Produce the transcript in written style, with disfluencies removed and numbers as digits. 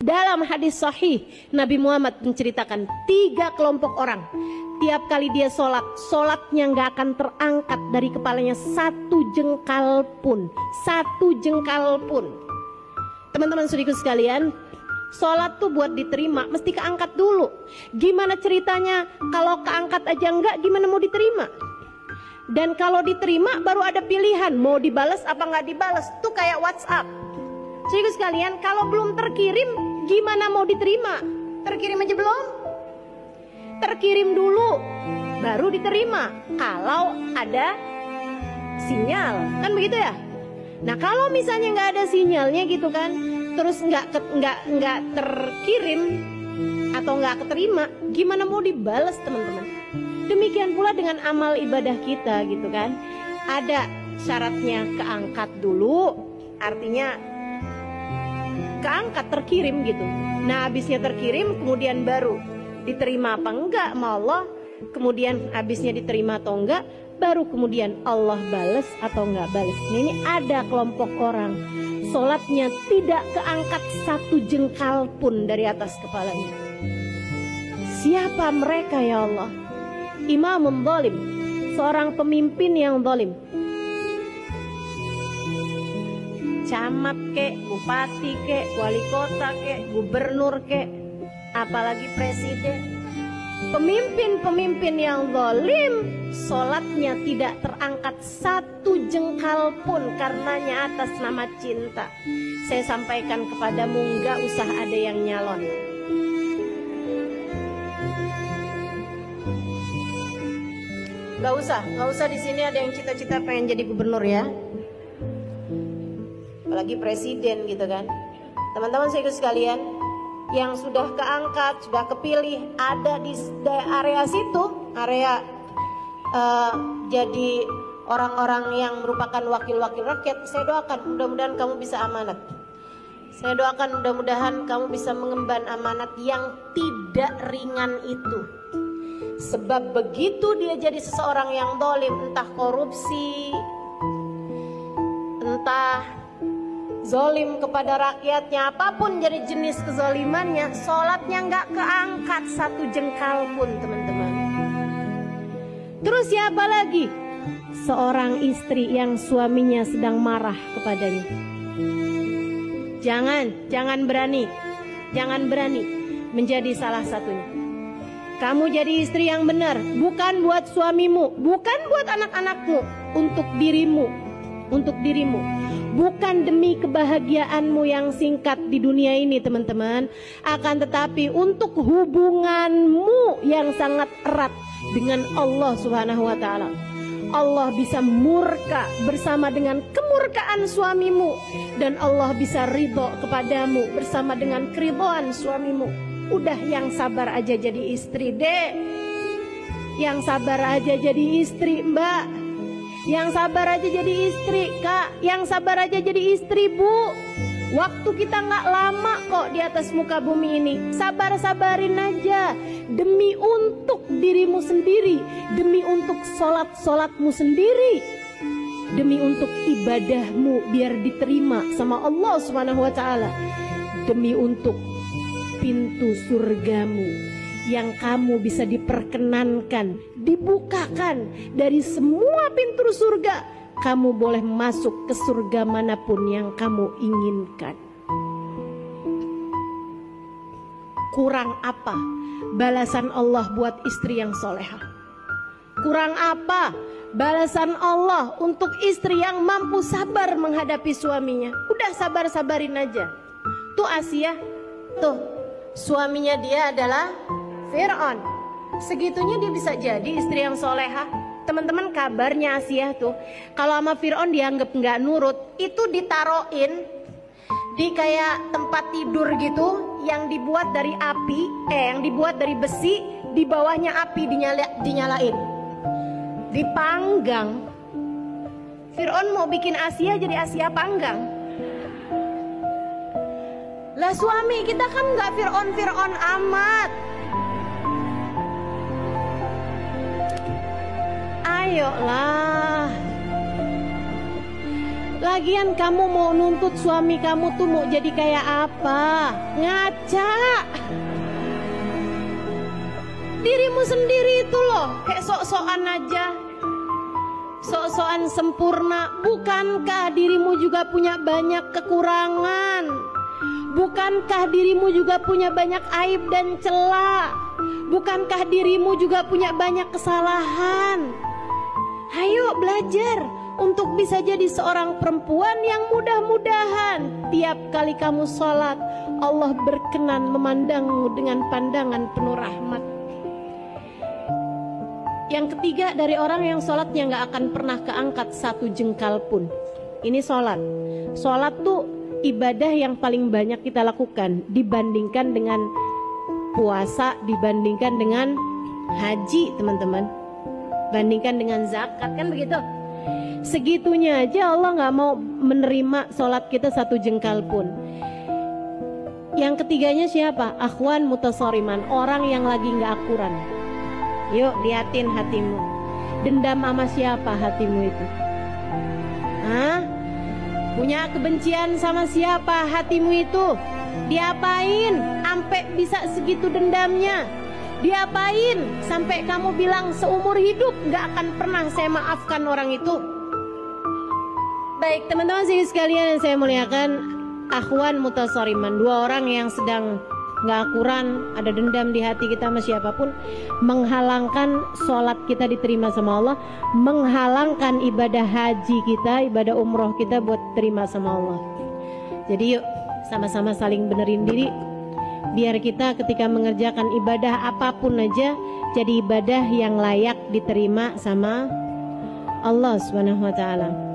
Dalam hadis sahih, Nabi Muhammad menceritakan 3 kelompok orang. Tiap kali dia sholat, sholatnya nggak akan terangkat dari kepalanya 1 jengkal pun. 1 jengkal pun. Teman-teman saudaraku sekalian, sholat tuh buat diterima mesti keangkat dulu. Gimana ceritanya kalau keangkat aja enggak, gimana mau diterima? Dan kalau diterima baru ada pilihan, mau dibalas apa nggak dibalas. Tuh kayak WhatsApp. Saudaraku sekalian, kalau belum terkirim gimana mau diterima? Terkirim aja belum? Terkirim dulu baru diterima kalau ada sinyal, kan begitu ya? Nah kalau misalnya nggak ada sinyalnya gitu kan, terus nggak terkirim atau nggak keterima, gimana mau dibalas teman-teman? Demikian pula dengan amal ibadah kita gitu kan, ada syaratnya keangkat dulu, artinya keangkat terkirim gitu. Nah habisnya terkirim kemudian baru diterima apa enggak sama Allah, kemudian habisnya diterima atau enggak, baru kemudian Allah balas atau enggak balas. Nah, ini ada kelompok orang sholatnya tidak keangkat 1 jengkal pun dari atas kepalanya. Siapa mereka ya Allah? Imam zalim, seorang pemimpin yang zalim. Camat kek, bupati kek, wali kota kek, gubernur kek, apalagi presiden. Pemimpin-pemimpin yang zalim, sholatnya tidak terangkat 1 jengkal pun karenanya atas nama cinta. Saya sampaikan kepadamu, nggak usah ada yang nyalon. Nggak usah di sini ada yang cita-cita pengen jadi gubernur ya. Apalagi presiden gitu kan. Teman-teman saya sekalian, yang sudah keangkat, sudah kepilih ada di area situ, area jadi orang-orang yang merupakan wakil-wakil rakyat, saya doakan mudah-mudahan kamu bisa amanat. Saya doakan mudah-mudahan kamu bisa mengemban amanat yang tidak ringan itu. Sebab begitu dia jadi seseorang yang zalim, entah korupsi, entah zalim kepada rakyatnya, apapun jadi jenis kezalimannya, sholatnya nggak keangkat 1 jengkal pun teman-teman. Terus siapa lagi? Seorang istri yang suaminya sedang marah kepadanya. Jangan berani menjadi salah satunya. Kamu jadi istri yang benar, bukan buat suamimu, bukan buat anak-anakmu, untuk dirimu. Bukan demi kebahagiaanmu yang singkat di dunia ini teman-teman, akan tetapi untuk hubunganmu yang sangat erat dengan Allah Subhanahu wa ta'ala. Allah bisa murka bersama dengan kemurkaan suamimu, dan Allah bisa ridho kepadamu bersama dengan keridhaan suamimu. Udah yang sabar aja jadi istri dek, yang sabar aja jadi istri mbak, yang sabar aja jadi istri kak, yang sabar aja jadi istri bu. Waktu kita nggak lama kok di atas muka bumi ini. Sabar-sabarin aja, demi untuk dirimu sendiri, demi untuk sholat-sholatmu sendiri, demi untuk ibadahmu biar diterima sama Allah Subhanahu wa ta'ala, demi untuk pintu surgamu yang kamu bisa diperkenankan, dibukakan dari semua pintu surga. Kamu boleh masuk ke surga manapun yang kamu inginkan. Kurang apa balasan Allah buat istri yang soleha? Kurang apa balasan Allah untuk istri yang mampu sabar menghadapi suaminya? Udah sabar-sabarin aja. Tuh Asia, tuh suaminya dia adalah Fir'aun. Segitunya dia bisa jadi istri yang soleha. Teman-teman, kabarnya Asia tuh kalau sama Fir'aun dianggap nggak nurut, itu ditaroin di kayak tempat tidur gitu yang dibuat dari api, yang dibuat dari besi, di bawahnya api dinyalain, dipanggang. Fir'aun mau bikin Asia jadi Asia panggang. Lah suami kita kan nggak Fir'aun amat. Ayolah. Lagian kamu mau nuntut suami kamu tuh mau jadi kayak apa? Ngaca. Dirimu sendiri itu loh, kayak sok-sokan aja. Sok-sokan sempurna. Bukankah dirimu juga punya banyak kekurangan? Bukankah dirimu juga punya banyak aib dan celah? Bukankah dirimu juga punya banyak kesalahan? Ayo belajar untuk bisa jadi seorang perempuan yang mudah-mudahan tiap kali kamu sholat Allah berkenan memandangmu dengan pandangan penuh rahmat. Yang ketiga, dari orang yang sholatnya gak akan pernah keangkat satu jengkal pun. Ini sholat. Sholat tuh ibadah yang paling banyak kita lakukan dibandingkan dengan puasa, dibandingkan dengan haji, teman-teman, bandingkan dengan zakat, kan begitu. Segitunya aja Allah gak mau menerima sholat kita satu jengkal pun. Yang ketiganya siapa? Akhwan mutasoriman, orang yang lagi gak akuran. Yuk liatin hatimu, dendam sama siapa hatimu itu? Hah? Punya kebencian sama siapa hatimu itu? Diapain sampai bisa segitu dendamnya? Diapain sampai kamu bilang seumur hidup gak akan pernah saya maafkan orang itu? Baik teman-teman sekalian yang saya muliakan, akhwan mutasoriman, dua orang yang sedang gak akuran, ada dendam di hati kita sama siapapun, menghalangkan sholat kita diterima sama Allah, menghalangkan ibadah haji kita, ibadah umroh kita buat terima sama Allah. Jadi yuk sama-sama saling benerin diri, biar kita ketika mengerjakan ibadah apapun aja jadi ibadah yang layak diterima sama Allah Subhanahu wa ta'ala.